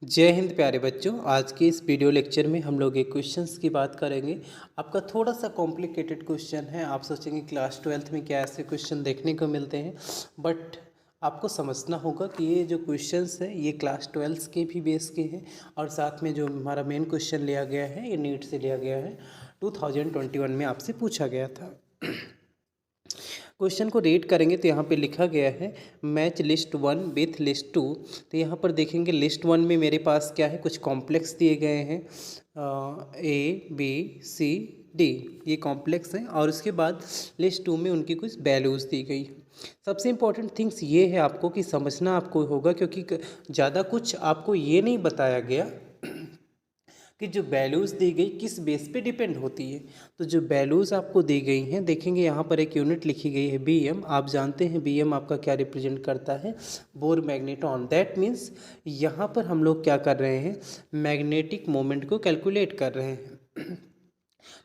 जय हिंद प्यारे बच्चों। आज के इस वीडियो लेक्चर में हम लोग एक क्वेश्चंस की बात करेंगे। आपका थोड़ा सा कॉम्प्लिकेटेड क्वेश्चन है। आप सोचेंगे क्लास 12th में क्या ऐसे क्वेश्चन देखने को मिलते हैं, बट आपको समझना होगा कि ये जो क्वेश्चंस है ये क्लास 12th के भी बेस के हैं और साथ में जो हमारा मेन क्वेश्चन लिया गया है ये नीट से लिया गया है, 2021 में आपसे पूछा गया था। क्वेश्चन को रीड करेंगे तो यहाँ पे लिखा गया है मैच लिस्ट 1 विथ लिस्ट 2। तो यहाँ पर देखेंगे लिस्ट 1 में मेरे पास क्या है, कुछ कॉम्प्लेक्स दिए गए हैं ए बी सी डी, ये कॉम्प्लेक्स हैं और उसके बाद लिस्ट 2 में उनकी कुछ वैल्यूज़ दी गई। सबसे इम्पोर्टेंट थिंग्स ये है आपको कि समझना आपको होगा, क्योंकि ज़्यादा कुछ आपको ये नहीं बताया गया कि जो वैल्यूज़ दी गई किस बेस पे डिपेंड होती है। तो जो वैल्यूज़ आपको दी गई हैं, देखेंगे यहाँ पर एक यूनिट लिखी गई है बीएम। आप जानते हैं बीएम आपका क्या रिप्रेजेंट करता है, बोर मैग्नेटॉन। दैट मीन्स यहाँ पर हम लोग क्या कर रहे हैं, मैग्नेटिक मोमेंट को कैलकुलेट कर रहे हैं।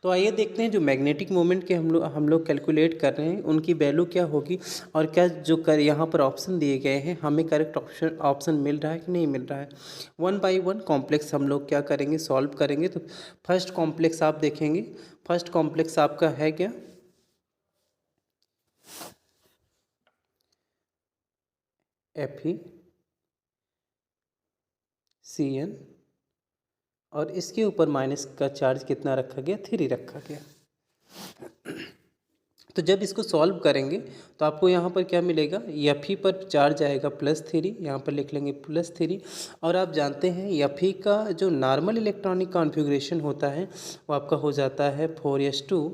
तो आइए देखते हैं जो मैग्नेटिक मोमेंट के हम लोग कैलकुलेट कर रहे हैं उनकी वैल्यू क्या होगी और क्या जो यहाँ पर ऑप्शन दिए गए हैं हमें करेक्ट ऑप्शन मिल रहा है कि नहीं मिल रहा है। वन बाय वन कॉम्प्लेक्स हम लोग क्या करेंगे, सॉल्व करेंगे। तो फर्स्ट कॉम्प्लेक्स आप देखेंगे, फर्स्ट कॉम्प्लेक्स आपका है क्या, Fe Cn और इसके ऊपर माइनस का चार्ज कितना रखा गया, 3 रखा गया। तो जब इसको सॉल्व करेंगे तो आपको यहाँ पर क्या मिलेगा, Fe पर चार्ज आएगा +3, यहाँ पर लिख लेंगे +3। और आप जानते हैं Fe का जो नॉर्मल इलेक्ट्रॉनिक कॉन्फ़िगरेशन होता है वो आपका हो जाता है 4s2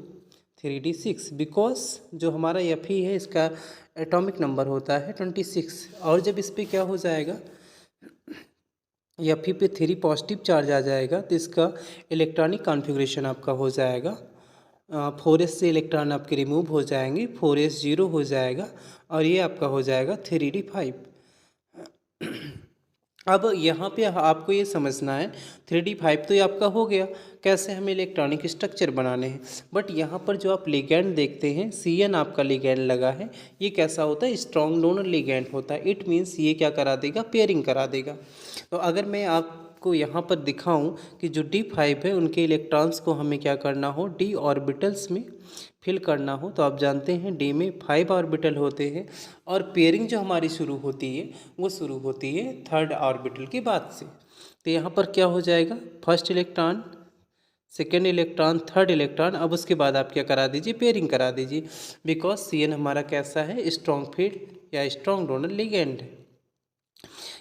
3d6, बिकॉज जो हमारा Fe है इसका एटॉमिक नंबर होता है 26। और जब इस पर क्या हो जाएगा, Fe पे 3 पॉजिटिव चार्ज आ जाएगा तो इसका इलेक्ट्रॉनिक कॉन्फ़िगरेशन आपका हो जाएगा 4s से इलेक्ट्रॉन आपके रिमूव हो जाएंगे, 4s 0 हो जाएगा और ये आपका हो जाएगा 3d5। अब यहाँ पे आपको ये समझना है 3d5 तो ये आपका हो गया, कैसे हमें इलेक्ट्रॉनिक स्ट्रक्चर बनाने हैं। बट यहाँ पर जो आप लिगैंड देखते हैं Cn आपका लिगैंड लगा है, ये कैसा होता है, स्ट्रॉन्ग डोनर लिगैंड होता है। इट मीन्स ये क्या करा देगा, पेयरिंग करा देगा। तो अगर मैं आपको यहाँ पर दिखाऊं कि जो d5 है उनके इलेक्ट्रॉन्स को हमें क्या करना हो, d ऑर्बिटल्स में फिल करना हो, तो आप जानते हैं d में 5 ऑर्बिटल होते हैं और पेयरिंग जो हमारी शुरू होती है वो शुरू होती है 3rd ऑर्बिटल के बाद से। तो यहाँ पर क्या हो जाएगा, first electron, second electron, third electron. अब उसके बाद आप क्या करा दीजिए, पेयरिंग करा दीजिए, बिकॉज Cn हमारा कैसा है, स्ट्रॉन्ग फील्ड या स्ट्रॉन्ग डोनर लिगेंड है।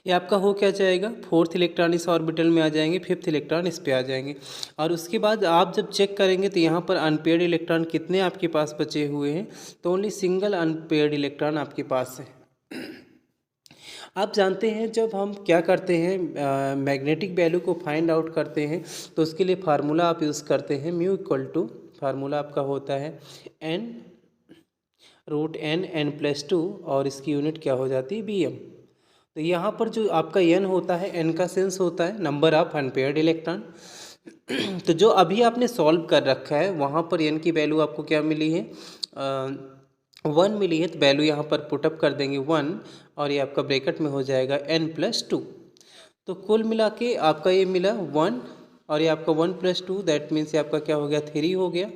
ये आपका हो क्या जाएगा, 4th इलेक्ट्रॉन इस ऑर्बिटल में आ जाएंगे, 5th इलेक्ट्रॉन इस पे आ जाएंगे। और उसके बाद आप जब चेक करेंगे तो यहाँ पर अनपेयर्ड इलेक्ट्रॉन कितने आपके पास बचे हुए हैं, तो ओनली सिंगल अनपेयर्ड इलेक्ट्रॉन आपके पास है। आप जानते हैं जब हम क्या करते हैं, मैग्नेटिक वैल्यू को फाइंड आउट करते हैं तो उसके लिए फार्मूला आप यूज़ करते हैं म्यू इक्वल टू, फार्मूला आपका होता है n√n+2 और इसकी यूनिट क्या हो जाती है, bm। तो यहाँ पर जो आपका n होता है, n का सेंस होता है नंबर ऑफ अनपेयर्ड इलेक्ट्रॉन। तो जो अभी आपने सॉल्व कर रखा है वहाँ पर n की वैल्यू आपको क्या मिली है, 1 मिली है। तो वैल्यू यहाँ पर पुटअप कर देंगे 1 और ये आपका ब्रैकेट में हो जाएगा n+2। तो कुल मिला के आपका ये मिला 1 और ये आपका 1+2, दैट मीन्स ये आपका क्या हो गया, 3 हो गया।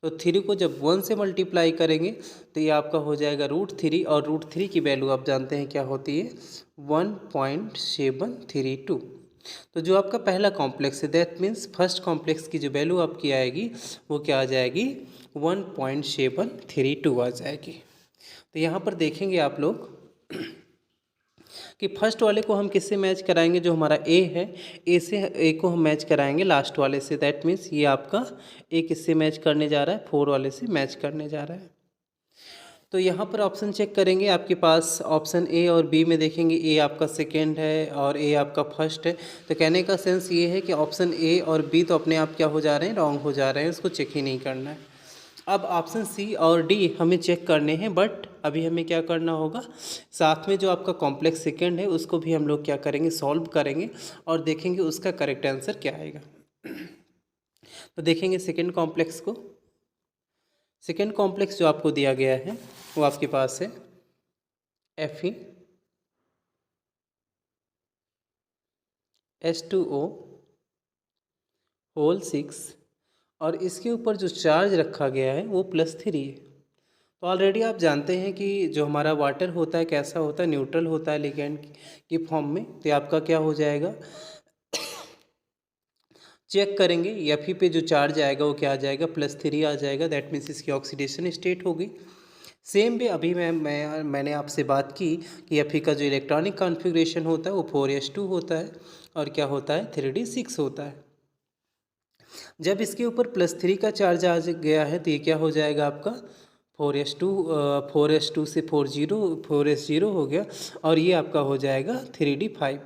तो 3 को जब 1 से मल्टीप्लाई करेंगे तो ये आपका हो जाएगा √3 और √3 की वैल्यू आप जानते हैं क्या होती है, 1.732। तो जो आपका पहला कॉम्प्लेक्स है, दैट मीन्स फर्स्ट कॉम्प्लेक्स की जो वैल्यू आपकी आएगी वो क्या आ जाएगी, 1.732 आ जाएगी। तो यहाँ पर देखेंगे आप लोग कि फर्स्ट वाले को हम किससे मैच कराएंगे, जो हमारा ए है, ए से ए को हम मैच कराएंगे लास्ट वाले से। दैट मीन्स ये आपका ए किससे मैच करने जा रहा है, 4 वाले से मैच करने जा रहा है। तो यहाँ पर ऑप्शन चेक करेंगे, आपके पास ऑप्शन ए और बी में देखेंगे ए आपका सेकेंड है और ए आपका फर्स्ट है। तो कहने का सेंस ये है कि ऑप्शन ए और बी तो अपने आप क्या हो जा रहे हैं, रॉन्ग हो जा रहे हैं, उसको चेक ही नहीं करना है। अब ऑप्शन सी और डी हमें चेक करने हैं, बट अभी हमें क्या करना होगा, साथ में जो आपका कॉम्प्लेक्स सेकेंड है उसको भी हम लोग क्या करेंगे, सॉल्व करेंगे और देखेंगे उसका करेक्ट आंसर क्या आएगा। तो देखेंगे सेकेंड कॉम्प्लेक्स को। सेकेंड कॉम्प्लेक्स जो आपको दिया गया है वो आपके पास है Fe H2O होल 6 और इसके ऊपर जो चार्ज रखा गया है वो +3 है। तो ऑलरेडी आप जानते हैं कि जो हमारा वाटर होता है कैसा होता है, न्यूट्रल होता है लिगेंड की फॉर्म में। तो ये आपका क्या हो जाएगा, चेक करेंगे Fe पे जो चार्ज आएगा वो क्या आ जाएगा, +3 आ जाएगा। दैट मीन्स इसकी ऑक्सीडेशन स्टेट होगी। सेम भी अभी मैंने आपसे बात की कि Fe का जो इलेक्ट्रॉनिक कॉन्फ़िगरेशन होता है वो 4s2 होता है और क्या होता है, 3d6 होता है। जब इसके ऊपर +3 का चार्ज आ गया है तो ये क्या हो जाएगा आपका 4s2 से 4s0 हो गया और ये आपका हो जाएगा 3d5।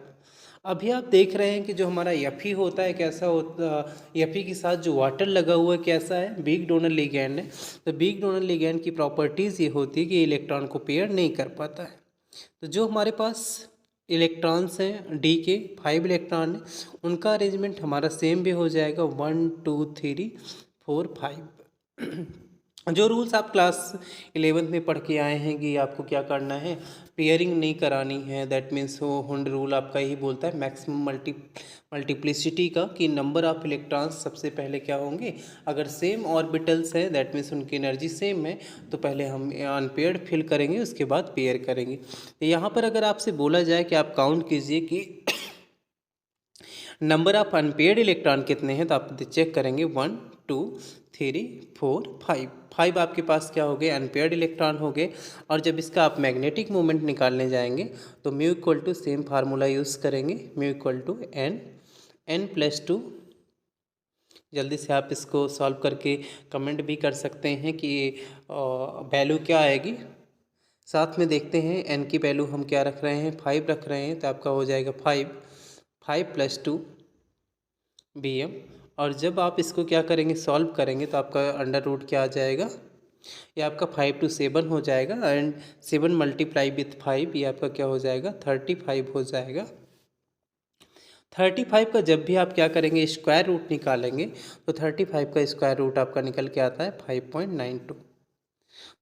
अभी आप देख रहे हैं कि जो हमारा Fe होता है कैसा होता, Fe के साथ जो वाटर लगा हुआ है कैसा है, वीक डोनर लिगैंड है। तो वीक डोनर लिगैंड की प्रॉपर्टीज़ ये होती है कि इलेक्ट्रॉन को पेयर नहीं कर पाता है। तो जो हमारे पास इलेक्ट्रॉन्स हैं डी के 5 इलेक्ट्रॉन हैं, उनका अरेंजमेंट हमारा सेम भी हो जाएगा 1 2 3 4 5। जो रूल्स आप क्लास 11th में पढ़ के आए हैं कि आपको क्या करना है, पेयरिंग नहीं करानी है। दैट मीन्स वो हुंड रूल आपका ही बोलता है मैक्सिमम मल्टीप्लिसिटी का, कि नंबर ऑफ इलेक्ट्रॉन्स सबसे पहले क्या होंगे, अगर सेम ऑर्बिटल्स हैं दैट मीन्स उनकी एनर्जी सेम है तो पहले हम अनपेयर्ड फिल करेंगे, उसके बाद पेयर करेंगे। तो यहाँ पर अगर आपसे बोला जाए कि आप काउंट कीजिए कि नंबर ऑफ अनपेयर्ड इलेक्ट्रॉन कितने हैं, तो आप चेक करेंगे 1 2 3 4 5। 5 आपके पास क्या हो गए, अनपेयर्ड इलेक्ट्रॉन हो गए। और जब इसका आप मैग्नेटिक मोमेंट निकालने जाएंगे तो mu equal to same formula use करेंगे, म्यू इक्वल टू n+2। जल्दी से आप इसको सॉल्व करके कमेंट भी कर सकते हैं कि वैल्यू क्या आएगी। साथ में देखते हैं n की वैल्यू हम क्या रख रहे हैं, 5 रख रहे हैं। तो आपका हो जाएगा 5 + 2 Bm। और जब आप इसको क्या करेंगे, सॉल्व करेंगे तो आपका अंडर रूट क्या आ जाएगा, ये आपका 5 to 7 हो जाएगा। एंड 7 × 5 ये आपका क्या हो जाएगा, 35 हो जाएगा। 35 का जब भी आप क्या करेंगे, स्क्वायर रूट निकालेंगे तो 35 का स्क्वायर रूट आपका निकल के आता है 5.92।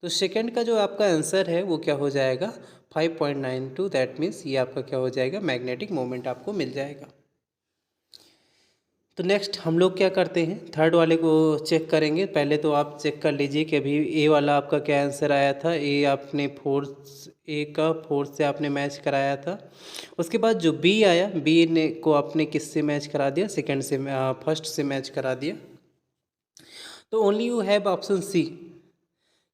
तो सेकंड का जो आपका आंसर है वो क्या हो जाएगा, 5.92। दैट मीन्स ये आपका क्या हो जाएगा, मैग्नेटिक मोमेंट आपको मिल जाएगा। तो नेक्स्ट हम लोग क्या करते हैं, थर्ड वाले को चेक करेंगे। पहले तो आप चेक कर लीजिए कि अभी ए वाला आपका क्या आंसर आया था। ए आपने फोर्थ से आपने मैच कराया था। उसके बाद जो बी आया, बी ने को आपने किससे मैच करा दिया, फर्स्ट से मैच करा दिया। तो only you have option C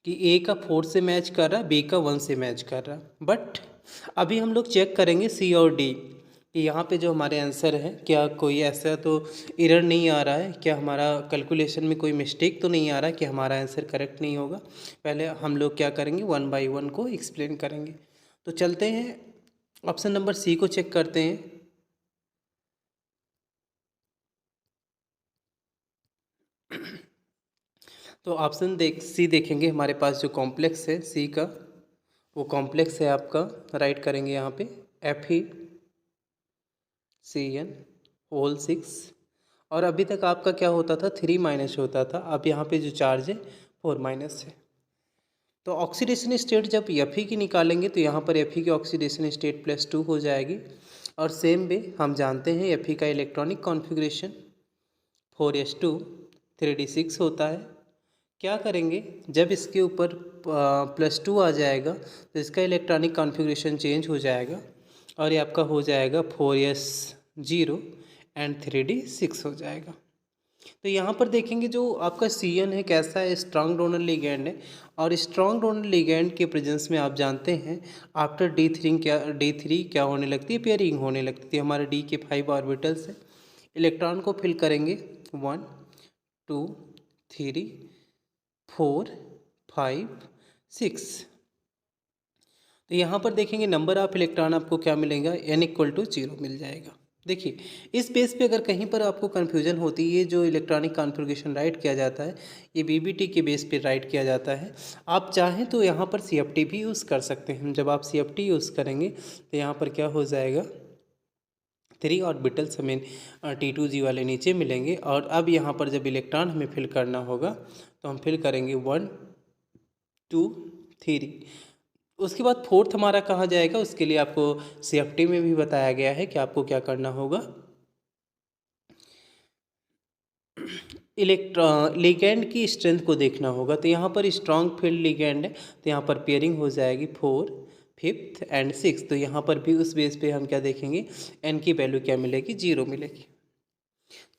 कि ए का 4 से मैच कर रहा, बी का 1 से मैच कर रहा। बट अभी हम लोग चेक करेंगे सी और डी कि यहाँ पे जो हमारे आंसर है क्या कोई ऐसा तो एरर नहीं आ रहा है, क्या हमारा कैलकुलेशन में कोई मिस्टेक तो नहीं आ रहा है कि हमारा आंसर करेक्ट नहीं होगा। पहले हम लोग क्या करेंगे, 1 by 1 को एक्सप्लेन करेंगे। तो चलते हैं ऑप्शन नंबर सी को चेक करते हैं। तो ऑप्शन सी देखेंगे, हमारे पास जो कॉम्प्लेक्स है सी का, वो कॉम्प्लेक्स है आपका, राइट करेंगे यहाँ पे FeCN होल 6। और अभी तक आपका क्या होता था, 3 माइनस होता था, अब यहाँ पे जो चार्ज है 4 माइनस है। तो ऑक्सीडेशन स्टेट जब Fe की निकालेंगे तो यहाँ पर Fe की ऑक्सीडेशन स्टेट +2 हो जाएगी। और सेम वे हम जानते हैं Fe का इलेक्ट्रॉनिक कॉन्फ़िगरेशन 4s2 3d6 होता है। क्या करेंगे, जब इसके ऊपर +2 आ जाएगा तो इसका इलेक्ट्रॉनिक कॉन्फ़िगरेशन चेंज हो जाएगा और ये आपका हो जाएगा 4s0 एंड 3d6 हो जाएगा। तो यहाँ पर देखेंगे जो आपका CN है कैसा है, स्ट्रॉन्ग डोनर लिगैंड है। और स्ट्रॉन्ग डोनर लिगैंड के प्रेजेंस में आप जानते हैं आफ्टर D3 क्या होने लगती है, पेयरिंग होने लगती है। हमारे D के 5 ऑर्बिटल्स है, इलेक्ट्रॉन को फिल करेंगे 1 2 3 4 5 6। तो यहाँ पर देखेंगे नंबर ऑफ इलेक्ट्रॉन आपको क्या मिलेगा, n = 0 मिल जाएगा। देखिए इस बेस पे अगर कहीं पर आपको कन्फ्यूजन होती है, ये जो इलेक्ट्रॉनिक कॉन्फ़िगरेशन राइट किया जाता है ये BBT के बेस पे राइट किया जाता है। आप चाहें तो यहाँ पर CFT भी यूज़ कर सकते हैं। जब आप CFT यूज़ करेंगे तो यहाँ पर क्या हो जाएगा, 3 ऑर्बिटल्स हमें T2G वाले नीचे मिलेंगे। और अब यहाँ पर जब इलेक्ट्रॉन हमें फिल करना होगा तो हम फिल करेंगे 1 2 3। उसके बाद फोर्थ हमारा कहाँ जाएगा, उसके लिए आपको CFT में भी बताया गया है कि आपको क्या करना होगा, लिगैंड की स्ट्रेंथ को देखना होगा। तो यहाँ पर स्ट्रॉन्ग फील्ड लिगैंड है, तो यहाँ पर पेयरिंग हो जाएगी 4, 5th एंड 6th। तो यहाँ पर भी उस बेस पे हम क्या देखेंगे, एन की वैल्यू क्या मिलेगी, 0 मिलेगी।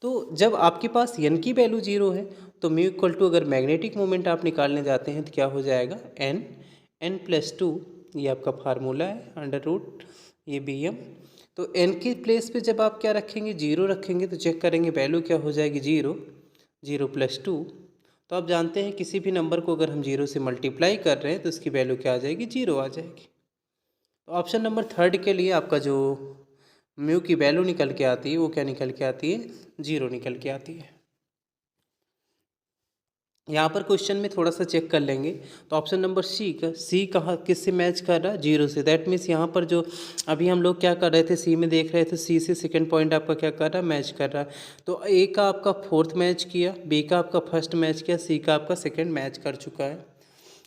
तो जब आपके पास एन की वैल्यू 0 है तो म्यू इक्वल टू, अगर मैग्नेटिक मोमेंट आप निकालने जाते हैं तो क्या हो जाएगा, n+2, ये आपका फार्मूला है, अंडर रूट ये bm। तो n के प्लेस पे जब आप क्या रखेंगे, 0 रखेंगे, तो चेक करेंगे वैल्यू क्या हो जाएगी, 0, 0+2। तो आप जानते हैं किसी भी नंबर को अगर हम 0 से मल्टीप्लाई कर रहे हैं तो उसकी वैल्यू क्या आ जाएगी, 0 आ जाएगी। तो ऑप्शन नंबर 3 के लिए आपका जो म्यू की वैल्यू निकल के आती है वो क्या निकल के आती है, 0 निकल के आती है। यहाँ पर क्वेश्चन में थोड़ा सा चेक कर लेंगे तो ऑप्शन नंबर सी कहाँ किससे मैच कर रहा है, 0 से। दैट मीन्स यहाँ पर जो अभी हम लोग क्या कर रहे थे, सी में देख रहे थे, सी से सेकंड पॉइंट आपका क्या कर रहा है, मैच कर रहा है। तो ए का आपका 4th मैच किया, बी का आपका 1st मैच किया, सी का आपका 2nd मैच कर चुका है।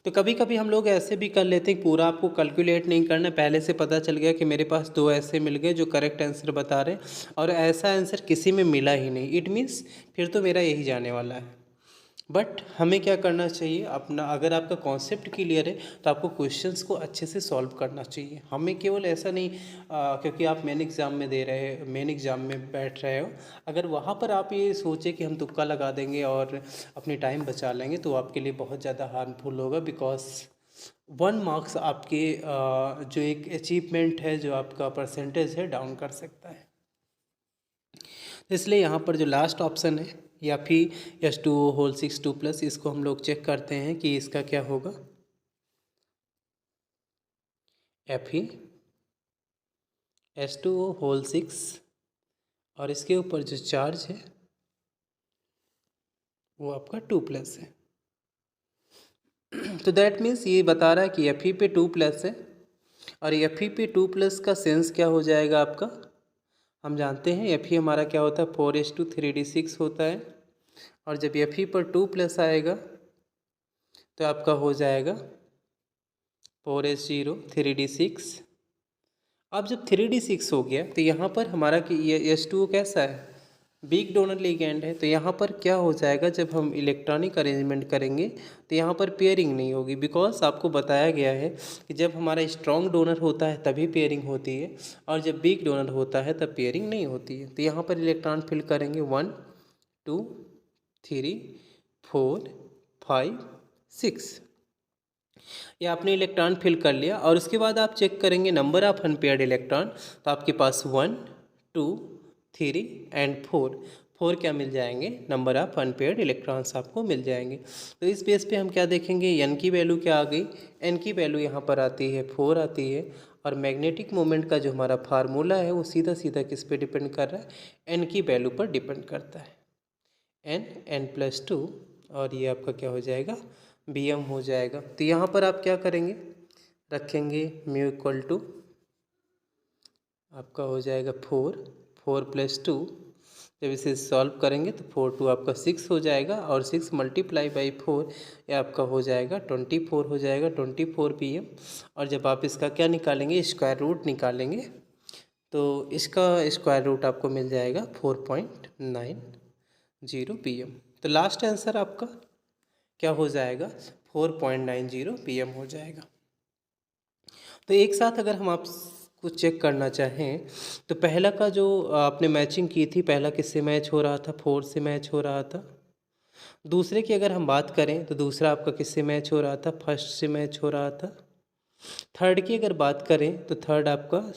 तो कभी कभी हम लोग ऐसे भी कर लेते हैं, पूरा आपको कैलकुलेट नहीं करना, पहले से पता चल गया कि मेरे पास 2 ऐसे मिल गए जो करेक्ट आंसर बता रहे हैं और ऐसा आंसर किसी में मिला ही नहीं, इट मीन्स फिर तो मेरा यही जाने वाला है। बट हमें क्या करना चाहिए, अपना अगर आपका कॉन्सेप्ट क्लियर है तो आपको क्वेश्चंस को अच्छे से सॉल्व करना चाहिए। हमें केवल ऐसा नहीं क्योंकि आप मेन एग्ज़ाम में दे रहे हैं, मेन एग्ज़ाम में बैठ रहे हो, अगर वहाँ पर आप ये सोचे कि हम तुक्का लगा देंगे और अपनी टाइम बचा लेंगे तो आपके लिए बहुत ज़्यादा हार्मफुल होगा। बिकॉज 1 मार्क्स आपके जो एक अचीवमेंट है, जो आपका परसेंटेज है, डाउन कर सकता है। इसलिए यहाँ पर जो लास्ट ऑप्शन है या फिर H2O होल 6 2+, इसको हम लोग चेक करते हैं कि इसका क्या होगा, Fe H2O होल 6 और इसके ऊपर जो चार्ज है वो आपका 2+ है। तो दैट मीन्स ये बता रहा है कि Fe पे 2+ है और Fe पे 2+ का सेंस क्या हो जाएगा आपका, हम जानते हैं Fe हमारा क्या होता है, 4:3d6 होता है और जब Fe पर 2+ आएगा तो आपका हो जाएगा 4s0 3d6। अब जब 3d6 हो गया तो यहाँ पर हमारा कि ये H2O कैसा है, वीक डोनर लिगैंड है। तो यहाँ पर क्या हो जाएगा, जब हम इलेक्ट्रॉनिक अरेंजमेंट करेंगे तो यहाँ पर पेयरिंग नहीं होगी। बिकॉज आपको बताया गया है कि जब हमारा स्ट्रॉन्ग डोनर होता है तभी पेयरिंग होती है और जब वीक डोनर होता है तब पेयरिंग नहीं होती है। तो यहाँ पर इलेक्ट्रॉन फिल करेंगे 1 2 3 4 5 6, ये आपने इलेक्ट्रॉन फिल कर लिया और उसके बाद आप चेक करेंगे नंबर ऑफ अनपेयर्ड इलेक्ट्रॉन। तो आपके पास 1 2 3 एंड 4 क्या मिल जाएंगे, नंबर ऑफ अनपेयर्ड इलेक्ट्रॉन्स आपको मिल जाएंगे। तो इस बेस पे हम क्या देखेंगे, एन की वैल्यू क्या आ गई, एन की वैल्यू यहाँ पर आती है 4 आती है और मैग्नेटिक मोमेंट का जो हमारा फार्मूला है वो सीधा सीधा किस पे डिपेंड कर रहा है, एन की वैल्यू पर डिपेंड करता है, n+2 और ये आपका क्या हो जाएगा, bm हो जाएगा। तो यहाँ पर आप क्या करेंगे, रखेंगे म्यू इक्वल टू आपका हो जाएगा 4+2, जब इसे सॉल्व करेंगे तो 4 2 आपका 6 हो जाएगा और 6 × 4 ये आपका हो जाएगा 24 हो जाएगा, 24 bm। और जब आप इसका क्या निकालेंगे, स्क्वायर रूट निकालेंगे तो इसका स्क्वायर रूट आपको मिल जाएगा 4.90 pm। तो लास्ट आंसर आपका क्या हो जाएगा, 4.90 pm हो जाएगा। तो एक साथ अगर हम आपको चेक करना चाहें तो पहला का जो आपने मैचिंग की थी, पहला किससे मैच हो रहा था, 4 से मैच हो रहा था। दूसरे की अगर हम बात करें तो दूसरा आपका किससे मैच हो रहा था, 1st से मैच हो रहा था। थर्ड की अगर बात करें तो थर्ड आपका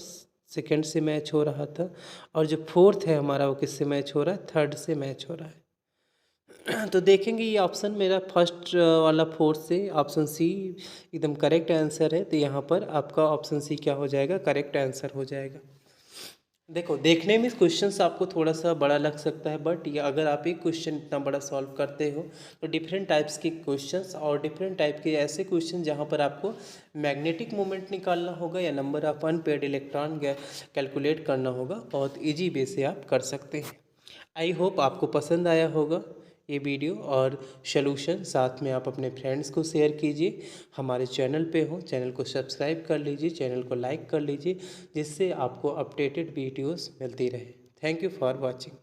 2nd से मैच हो रहा था और जो 4th है हमारा वो किससे मैच हो रहा है, 3rd से मैच हो रहा है। तो देखेंगे ये ऑप्शन मेरा फर्स्ट वाला 4 से ऑप्शन सी एकदम करेक्ट आंसर है। तो यहाँ पर आपका ऑप्शन सी क्या हो जाएगा, करेक्ट आंसर हो जाएगा। देखो देखने में क्वेश्चंस आपको थोड़ा सा बड़ा लग सकता है, बट ये अगर आप एक क्वेश्चन इतना बड़ा सॉल्व करते हो तो डिफरेंट टाइप्स के क्वेश्चंस और डिफरेंट टाइप के ऐसे क्वेश्चन जहाँ पर आपको मैग्नेटिक मोमेंट निकालना होगा या number of unpaired electron calculate करना होगा, बहुत ईजी वे से आप कर सकते हैं। आई होप आपको पसंद आया होगा ये वीडियो और सॉल्यूशन, साथ में आप अपने फ्रेंड्स को शेयर कीजिए। हमारे चैनल पे हो, चैनल को सब्सक्राइब कर लीजिए, चैनल को लाइक कर लीजिए, जिससे आपको अपडेटेड वीडियोस मिलती रहे। Thank you for watching.